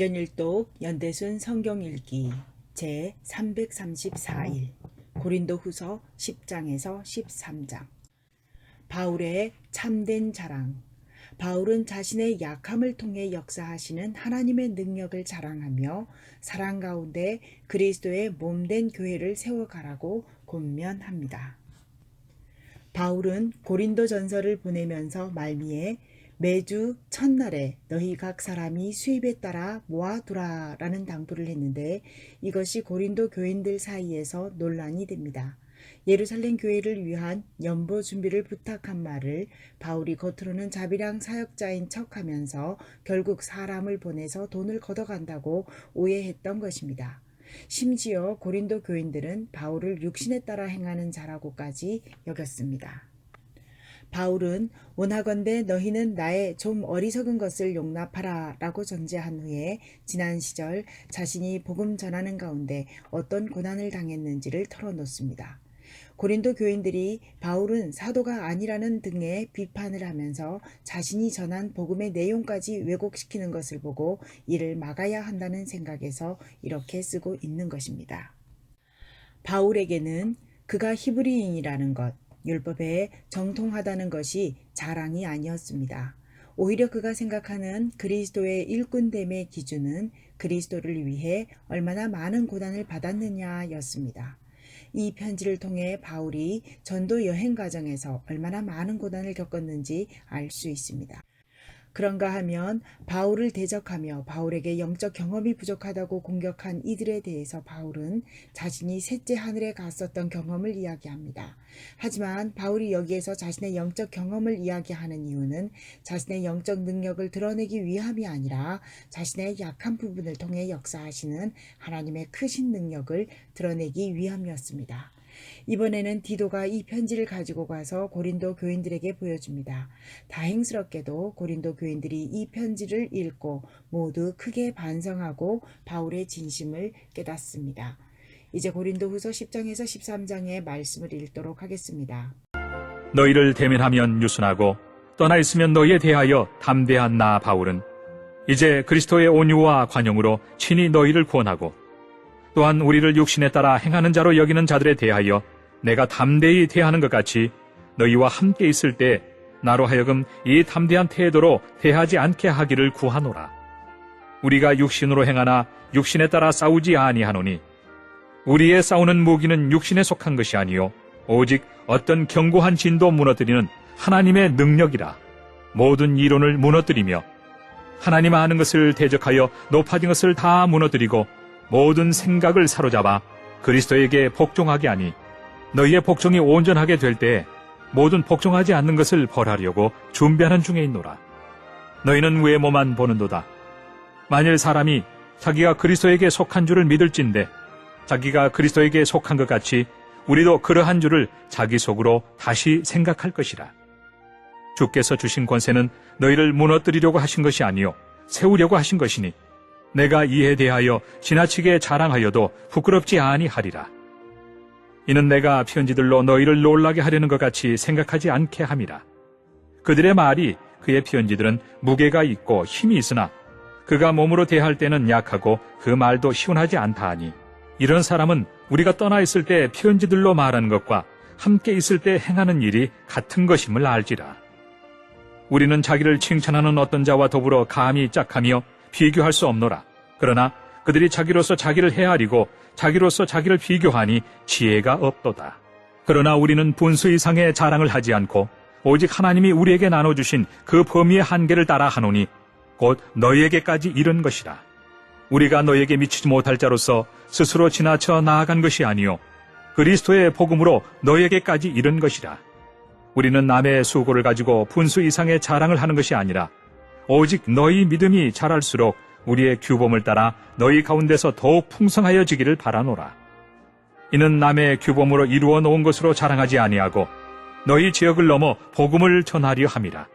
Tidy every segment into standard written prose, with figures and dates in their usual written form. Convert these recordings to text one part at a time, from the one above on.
1년 1독 연대순 성경 읽기 제 334일 고린도 후서 10장에서 13장. 바울의 참된 자랑. 바울은 자신의 약함을 통해 역사하시는 하나님의 능력을 자랑하며 사랑 가운데 그리스도의 몸된 교회를 세워가라고 권면합니다. 바울은 고린도 전서를 보내면서 말미에 매주 첫날에 너희 각 사람이 수입에 따라 모아두라 라는 당부를 했는데 이것이 고린도 교인들 사이에서 논란이 됩니다. 예루살렘 교회를 위한 연보 준비를 부탁한 말을 바울이 겉으로는 자비랑 사역자인 척하면서 결국 사람을 보내서 돈을 걷어간다고 오해했던 것입니다. 심지어 고린도 교인들은 바울을 육신에 따라 행하는 자라고까지 여겼습니다. 바울은 원하건대 너희는 나의 좀 어리석은 것을 용납하라 라고 전제한 후에 지난 시절 자신이 복음 전하는 가운데 어떤 고난을 당했는지를 털어놓습니다. 고린도 교인들이 바울은 사도가 아니라는 등의 비판을 하면서 자신이 전한 복음의 내용까지 왜곡시키는 것을 보고 이를 막아야 한다는 생각에서 이렇게 쓰고 있는 것입니다. 바울에게는 그가 히브리인이라는 것, 율법에 정통하다는 것이 자랑이 아니었습니다. 오히려 그가 생각하는 그리스도의 일꾼됨의 기준은 그리스도를 위해 얼마나 많은 고난을 받았느냐였습니다. 이 편지를 통해 바울이 전도 여행 과정에서 얼마나 많은 고난을 겪었는지 알 수 있습니다. 그런가 하면 바울을 대적하며 바울에게 영적 경험이 부족하다고 공격한 이들에 대해서 바울은 자신이 셋째 하늘에 갔었던 경험을 이야기합니다. 하지만 바울이 여기에서 자신의 영적 경험을 이야기하는 이유는 자신의 영적 능력을 드러내기 위함이 아니라 자신의 약한 부분을 통해 역사하시는 하나님의 크신 능력을 드러내기 위함이었습니다. 이번에는 디도가 이 편지를 가지고 가서 고린도 교인들에게 보여줍니다. 다행스럽게도 고린도 교인들이 이 편지를 읽고 모두 크게 반성하고 바울의 진심을 깨닫습니다. 이제 고린도 후서 10장에서 13장의 말씀을 읽도록 하겠습니다. 너희를 대면하면 유순하고 떠나 있으면 너희에 대하여 담대한 나 바울은 이제 그리스도의 온유와 관용으로 친히 너희를 구원하고 또한 우리를 육신에 따라 행하는 자로 여기는 자들에 대하여 내가 담대히 대하는 것 같이 너희와 함께 있을 때 나로 하여금 이 담대한 태도로 대하지 않게 하기를 구하노라. 우리가 육신으로 행하나 육신에 따라 싸우지 아니하노니 우리의 싸우는 무기는 육신에 속한 것이 아니요 오직 어떤 견고한 진도 무너뜨리는 하나님의 능력이라. 모든 이론을 무너뜨리며 하나님 아는 것을 대적하여 높아진 것을 다 무너뜨리고 모든 생각을 사로잡아 그리스도에게 복종하게 하니 너희의 복종이 온전하게 될 때 모든 복종하지 않는 것을 벌하려고 준비하는 중에 있노라. 너희는 외모만 보는도다. 만일 사람이 자기가 그리스도에게 속한 줄을 믿을진대 자기가 그리스도에게 속한 것 같이 우리도 그러한 줄을 자기 속으로 다시 생각할 것이라. 주께서 주신 권세는 너희를 무너뜨리려고 하신 것이 아니요 세우려고 하신 것이니 내가 이에 대하여 지나치게 자랑하여도 부끄럽지 아니하리라. 이는 내가 편지들로 너희를 놀라게 하려는 것 같이 생각하지 않게 함이라. 그들의 말이 그의 편지들은 무게가 있고 힘이 있으나 그가 몸으로 대할 때는 약하고 그 말도 시원하지 않다 하니 이런 사람은 우리가 떠나 있을 때 편지들로 말하는 것과 함께 있을 때 행하는 일이 같은 것임을 알지라. 우리는 자기를 칭찬하는 어떤 자와 더불어 감히 짝하며 비교할 수 없노라. 그러나 그들이 자기로서 자기를 헤아리고 자기로서 자기를 비교하니 지혜가 없도다. 그러나 우리는 분수 이상의 자랑을 하지 않고 오직 하나님이 우리에게 나눠주신 그 범위의 한계를 따라 하노니 곧 너희에게까지 이른 것이라. 우리가 너희에게 미치지 못할 자로서 스스로 지나쳐 나아간 것이 아니요 그리스도의 복음으로 너희에게까지 이른 것이라. 우리는 남의 수고를 가지고 분수 이상의 자랑을 하는 것이 아니라 오직 너희 믿음이 자랄수록 우리의 규범을 따라 너희 가운데서 더욱 풍성하여지기를 바라노라. 이는 남의 규범으로 이루어 놓은 것으로 자랑하지 아니하고 너희 지역을 넘어 복음을 전하려 함이라.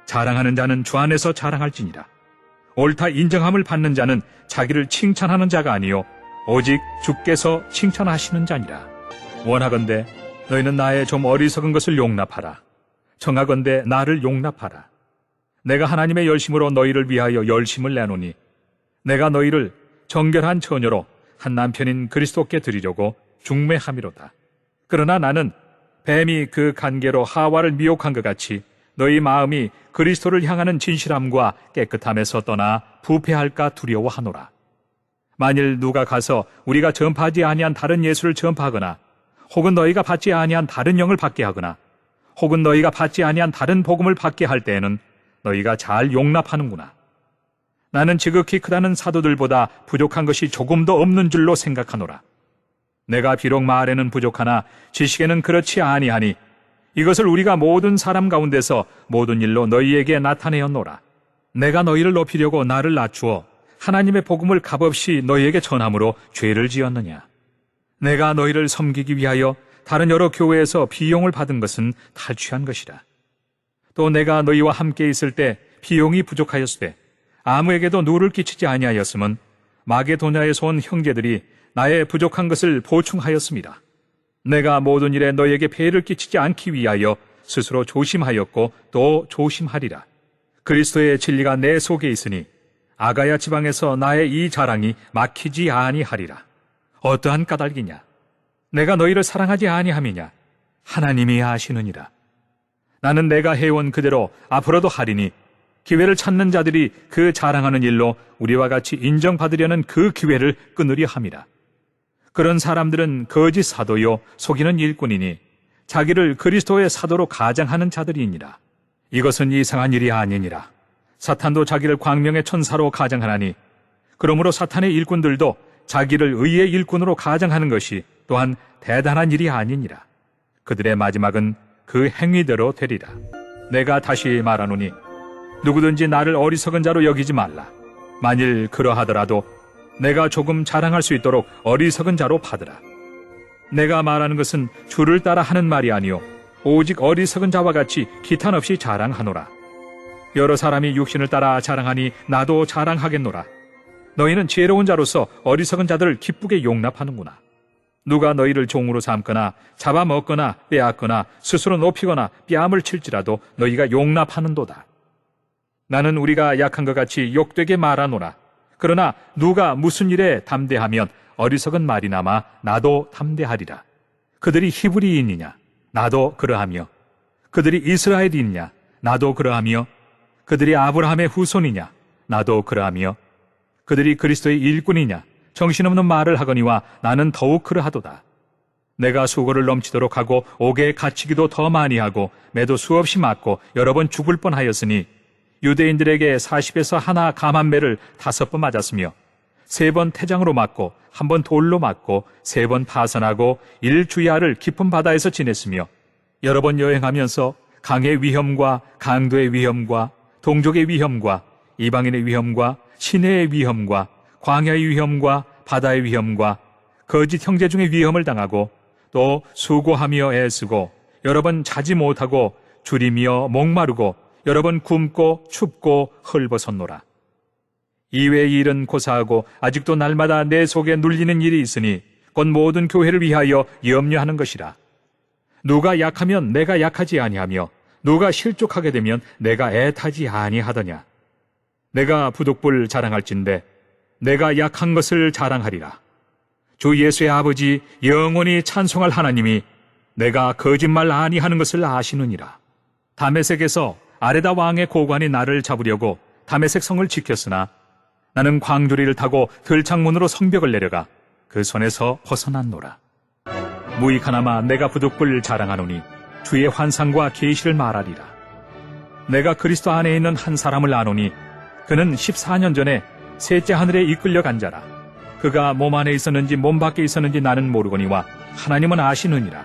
자랑하는 자는 주 안에서 자랑할지니라. 옳다 인정함을 받는 자는 자기를 칭찬하는 자가 아니요 오직 주께서 칭찬하시는 자니라. 원하건대 너희는 나의 좀 어리석은 것을 용납하라. 청하건대 나를 용납하라. 내가 하나님의 열심으로 너희를 위하여 열심을 내노니 내가 너희를 정결한 처녀로 한 남편인 그리스도께 드리려고 중매함이로다. 그러나 나는 뱀이 그 간계로 하와를 미혹한 것 같이 너희 마음이 그리스도를 향하는 진실함과 깨끗함에서 떠나 부패할까 두려워하노라. 만일 누가 가서 우리가 전파하지 아니한 다른 예수를 전파하거나 혹은 너희가 받지 아니한 다른 영을 받게 하거나 혹은 너희가 받지 아니한 다른 복음을 받게 할 때에는 너희가 잘 용납하는구나. 나는 지극히 크다는 사도들보다 부족한 것이 조금도 없는 줄로 생각하노라. 내가 비록 말에는 부족하나 지식에는 그렇지 아니하니 이것을 우리가 모든 사람 가운데서 모든 일로 너희에게 나타내었노라. 내가 너희를 높이려고 나를 낮추어 하나님의 복음을 값없이 너희에게 전함으로 죄를 지었느냐. 내가 너희를 섬기기 위하여 다른 여러 교회에서 비용을 받은 것은 탈취한 것이라. 또 내가 너희와 함께 있을 때 비용이 부족하였으되 아무에게도 누를 끼치지 아니하였음은 마게도냐에서 온 형제들이 나의 부족한 것을 보충하였습니다. 내가 모든 일에 너희에게 폐해를 끼치지 않기 위하여 스스로 조심하였고 또 조심하리라. 그리스도의 진리가 내 속에 있으니 아가야 지방에서 나의 이 자랑이 막히지 아니하리라. 어떠한 까닭이냐? 내가 너희를 사랑하지 아니함이냐? 하나님이 아시느니라. 나는 내가 해온 그대로 앞으로도 하리니 기회를 찾는 자들이 그 자랑하는 일로 우리와 같이 인정받으려는 그 기회를 끊으려 함이라. 그런 사람들은 거짓 사도요 속이는 일꾼이니 자기를 그리스도의 사도로 가장하는 자들이니라. 이것은 이상한 일이 아니니라. 사탄도 자기를 광명의 천사로 가장하나니 그러므로 사탄의 일꾼들도 자기를 의의 일꾼으로 가장하는 것이 또한 대단한 일이 아니니라. 그들의 마지막은 그 행위대로 되리라. 내가 다시 말하노니 누구든지 나를 어리석은 자로 여기지 말라. 만일 그러하더라도 내가 조금 자랑할 수 있도록 어리석은 자로 받으라. 내가 말하는 것은 주를 따라 하는 말이 아니요 오직 어리석은 자와 같이 기탄 없이 자랑하노라. 여러 사람이 육신을 따라 자랑하니 나도 자랑하겠노라. 너희는 지혜로운 자로서 어리석은 자들을 기쁘게 용납하는구나. 누가 너희를 종으로 삼거나 잡아먹거나 빼앗거나 스스로 높이거나 뺨을 칠지라도 너희가 용납하는도다. 나는 우리가 약한 것 같이 욕되게 말하노라. 그러나 누가 무슨 일에 담대하면 어리석은 말이나마 나도 담대하리라. 그들이 히브리인이냐? 나도 그러하며 그들이 이스라엘이냐? 나도 그러하며 그들이 아브라함의 후손이냐? 나도 그러하며 그들이 그리스도의 일꾼이냐? 정신없는 말을 하거니와 나는 더욱 그러하도다. 내가 수고를 넘치도록 하고 옥에 갇히기도 더 많이 하고 매도 수없이 맞고 여러 번 죽을 뻔하였으니 유대인들에게 40에서 하나 감한매를 5번 맞았으며 3번 태장으로 맞고 1번 돌로 맞고 3번 파선하고 1주야를 깊은 바다에서 지냈으며 여러 번 여행하면서 강의 위험과 강도의 위험과 동족의 위험과 이방인의 위험과 시내의 위험과 광야의 위험과 바다의 위험과 거짓 형제 중의 위험을 당하고 또 수고하며 애쓰고 여러 번 자지 못하고 줄이며 목마르고 여러 번 굶고 춥고 헐벗었노라. 이외의 일은 고사하고 아직도 날마다 내 속에 눌리는 일이 있으니 곧 모든 교회를 위하여 염려하는 것이라. 누가 약하면 내가 약하지 아니하며 누가 실족하게 되면 내가 애타지 아니하더냐. 내가 부득불 자랑할진대 내가 약한 것을 자랑하리라. 주 예수의 아버지 영원히 찬송할 하나님이 내가 거짓말 아니하는 것을 아시느니라. 다메섹에서 아레다 왕의 고관이 나를 잡으려고 다메섹 성을 지켰으나 나는 광주리를 타고 들창문으로 성벽을 내려가 그 손에서 벗어났노라. 무익하나마 내가 부득불 자랑하노니 주의 환상과 계시를 말하리라. 내가 그리스도 안에 있는 한 사람을 아노니 그는 14년 전에 셋째 하늘에 이끌려 간 자라. 그가 몸 안에 있었는지 몸 밖에 있었는지 나는 모르거니와 하나님은 아시느니라.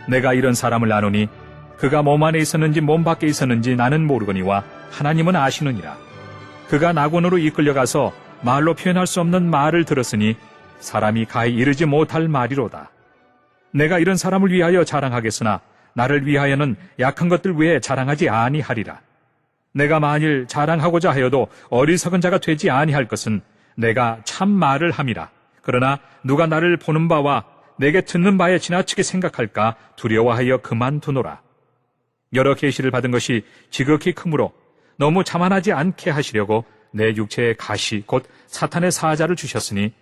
내가 이런 사람을 아노니 그가 몸 안에 있었는지 몸 밖에 있었는지 나는 모르거니와 하나님은 아시느니라. 그가 낙원으로 이끌려가서 말로 표현할 수 없는 말을 들었으니 사람이 가히 이르지 못할 말이로다. 내가 이런 사람을 위하여 자랑하겠으나 나를 위하여는 약한 것들 외에 자랑하지 아니하리라. 내가 만일 자랑하고자 하여도 어리석은 자가 되지 아니할 것은 내가 참 말을 함이라. 그러나 누가 나를 보는 바와 내게 듣는 바에 지나치게 생각할까 두려워하여 그만두노라. 여러 계시를 받은 것이 지극히 크므로 너무 자만하지 않게 하시려고 내 육체의 가시 곧 사탄의 사자를 주셨으니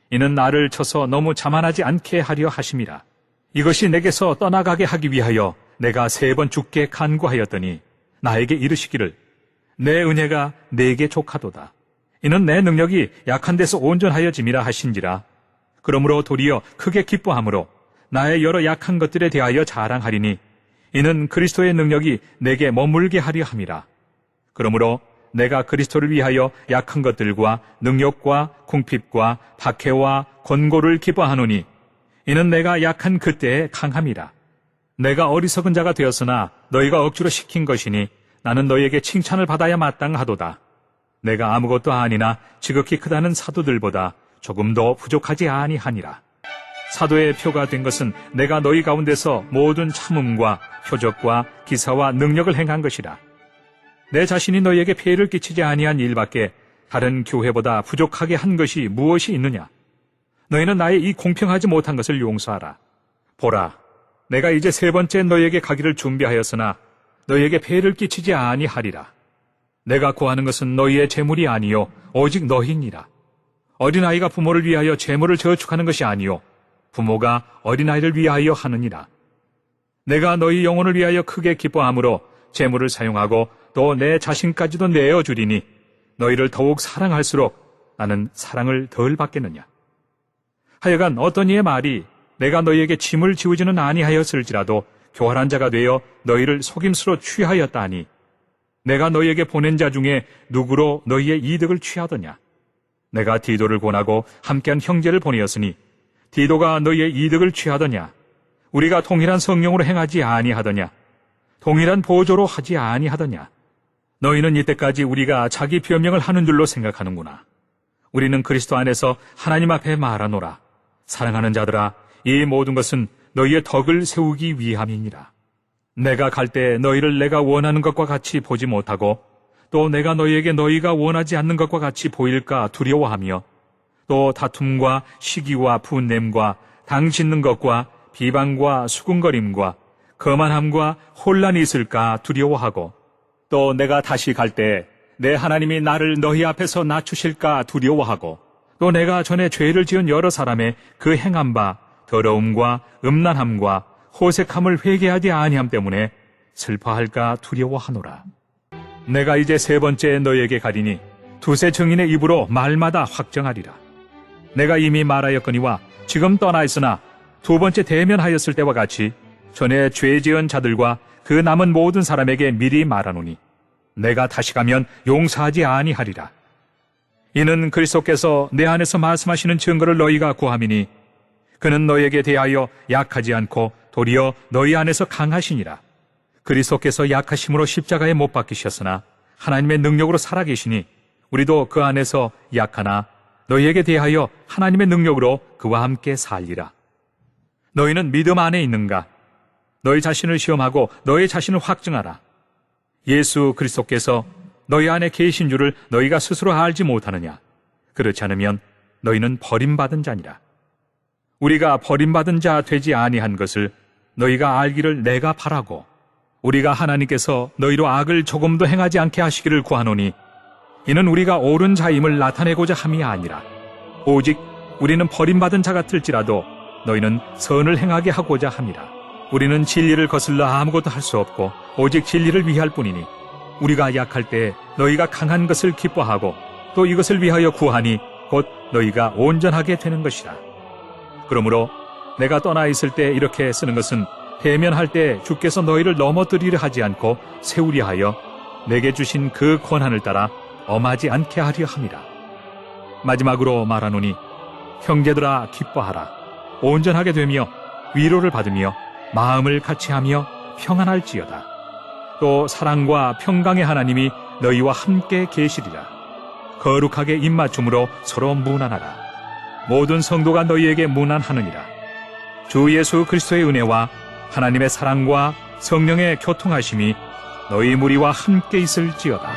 이는 나를 쳐서 너무 자만하지 않게 하려 하심이라. 이것이 내게서 떠나가게 하기 위하여 내가 3번 주께 간구하였더니 나에게 이르시기를 내 은혜가 내게 족하도다. 이는 내 능력이 약한 데서 온전하여짐이라 하신지라. 그러므로 도리어 크게 기뻐함으로 나의 여러 약한 것들에 대하여 자랑하리니 이는 그리스도의 능력이 내게 머물게 하려 함이라. 그러므로 내가 그리스도를 위하여 약한 것들과 능력과 궁핍과 박해와 권고를 기뻐하노니 이는 내가 약한 그때에 강함이라. 내가 어리석은 자가 되었으나 너희가 억지로 시킨 것이니 나는 너희에게 칭찬을 받아야 마땅하도다. 내가 아무것도 아니나 지극히 크다는 사도들보다 조금 더 부족하지 아니하니라. 사도의 표가 된 것은 내가 너희 가운데서 모든 참음과 표적과 기사와 능력을 행한 것이라. 내 자신이 너희에게 폐해를 끼치지 아니한 일밖에 다른 교회보다 부족하게 한 것이 무엇이 있느냐? 너희는 나의 이 공평하지 못한 것을 용서하라. 보라, 내가 이제 3번째 너희에게 가기를 준비하였으나 너희에게 폐해를 끼치지 아니하리라. 내가 구하는 것은 너희의 재물이 아니요 오직 너희니라. 어린아이가 부모를 위하여 재물을 저축하는 것이 아니요 부모가 어린아이를 위하여 하느니라. 내가 너희 영혼을 위하여 크게 기뻐함으로 재물을 사용하고 또 내 자신까지도 내어주리니 너희를 더욱 사랑할수록 나는 사랑을 덜 받겠느냐. 하여간 어떤 이의 말이 내가 너희에게 짐을 지우지는 아니하였을지라도 교활한 자가 되어 너희를 속임수로 취하였다 하니 내가 너희에게 보낸 자 중에 누구로 너희의 이득을 취하더냐. 내가 디도를 권하고 함께한 형제를 보내었으니 디도가 너희의 이득을 취하더냐. 우리가 동일한 성령으로 행하지 아니하더냐. 동일한 보조로 하지 아니하더냐. 너희는 이때까지 우리가 자기 변명을 하는 줄로 생각하는구나. 우리는 그리스도 안에서 하나님 앞에 말하노라. 사랑하는 자들아, 이 모든 것은 너희의 덕을 세우기 위함이니라. 내가 갈 때 너희를 내가 원하는 것과 같이 보지 못하고 또 내가 너희에게 너희가 원하지 않는 것과 같이 보일까 두려워하며 또 다툼과 시기와 분냄과 당 짓는 것과 비방과 수군거림과 거만함과 혼란이 있을까 두려워하고 또 내가 다시 갈 때 내 하나님이 나를 너희 앞에서 낮추실까 두려워하고 또 내가 전에 죄를 지은 여러 사람의 그 행한 바 더러움과 음란함과 호색함을 회개하지 아니함 때문에 슬퍼할까 두려워하노라. 내가 이제 3번째 너희에게 가리니 두세 증인의 입으로 말마다 확정하리라. 내가 이미 말하였거니와 지금 떠나 있으나 2번째 대면하였을 때와 같이 전에 죄 지은 자들과 그 남은 모든 사람에게 미리 말하노니 내가 다시 가면 용서하지 아니하리라. 이는 그리스도께서 내 안에서 말씀하시는 증거를 너희가 구함이니 그는 너희에게 대하여 약하지 않고 도리어 너희 안에서 강하시니라. 그리스도께서 약하심으로 십자가에 못 박히셨으나 하나님의 능력으로 살아계시니 우리도 그 안에서 약하나 너희에게 대하여 하나님의 능력으로 그와 함께 살리라. 너희는 믿음 안에 있는가? 너희 자신을 시험하고 너희 자신을 확증하라. 예수 그리스도께서 너희 안에 계신 줄을 너희가 스스로 알지 못하느냐? 그렇지 않으면 너희는 버림받은 자니라. 우리가 버림받은 자 되지 아니한 것을 너희가 알기를 내가 바라고 우리가 하나님께서 너희로 악을 조금도 행하지 않게 하시기를 구하노니 이는 우리가 옳은 자임을 나타내고자 함이 아니라 오직 우리는 버림받은 자 같을지라도 너희는 선을 행하게 하고자 함이라. 우리는 진리를 거슬러 아무것도 할 수 없고 오직 진리를 위할 뿐이니 우리가 약할 때 너희가 강한 것을 기뻐하고 또 이것을 위하여 구하니 곧 너희가 온전하게 되는 것이라. 그러므로 내가 떠나 있을 때 이렇게 쓰는 것은 대면할 때 주께서 너희를 넘어뜨리려 하지 않고 세우려 하여 내게 주신 그 권한을 따라 엄하지 않게 하려 함이라. 마지막으로 말하노니 형제들아 기뻐하라. 온전하게 되며 위로를 받으며 마음을 같이하며 평안할지어다. 또 사랑과 평강의 하나님이 너희와 함께 계시리라. 거룩하게 입맞춤으로 서로 문안하라. 모든 성도가 너희에게 문안하느니라. 주 예수 그리스도의 은혜와 하나님의 사랑과 성령의 교통하심이 너희 무리와 함께 있을지어다.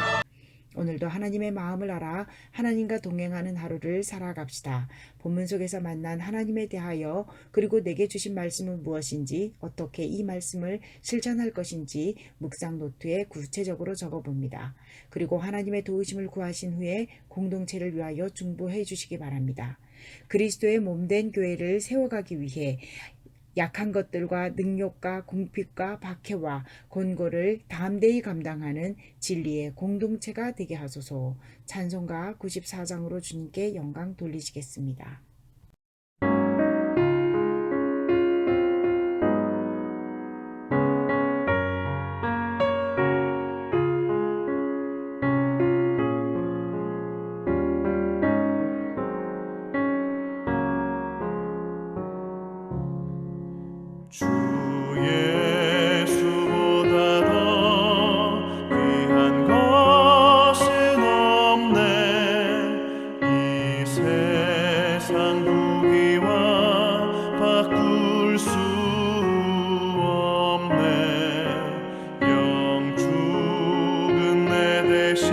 오늘도 하나님의 마음을 알아 하나님과 동행하는 하루를 살아갑시다. 본문 속에서 만난 하나님에 대하여 그리고 내게 주신 말씀은 무엇인지 어떻게 이 말씀을 실천할 것인지 묵상 노트에 구체적으로 적어봅니다. 그리고 하나님의 도우심을 구하신 후에 공동체를 위하여 중보해 주시기 바랍니다. 그리스도의 몸된 교회를 세워가기 위해 약한 것들과 능욕과 궁핍과 박해와 곤고를 담대히 감당하는 진리의 공동체가 되게 하소서. 찬송가 94장으로 주님께 영광 돌리시겠습니다. 주 예수보다 더 귀한 것은 없네. 이 세상 무기와 바꿀 수 없네. 영 죽은 내 대신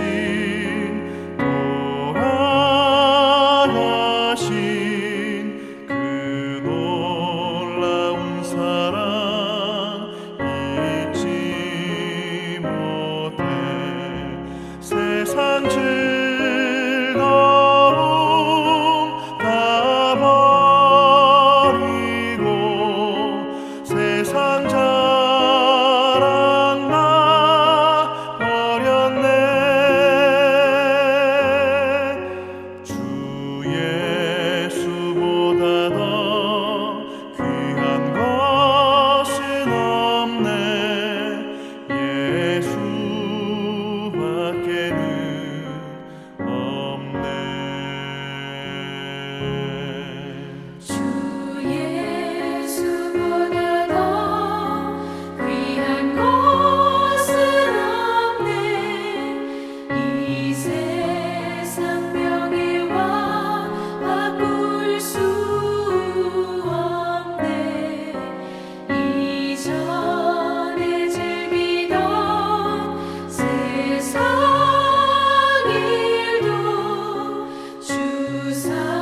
돌아가신 그 놀라운 사랑 잊지 못해. 세상 즐거움 다 버리고 세상 자랑 나 버렸네. 주 예수보다 더 귀한 것은 없네. 예수밖에는 없네. 주 예수보다 더 귀한 것은 없네. 이 세상 명예와 바꿀 수 없네. 이전에 즐기던 세상 일도 주 사랑으로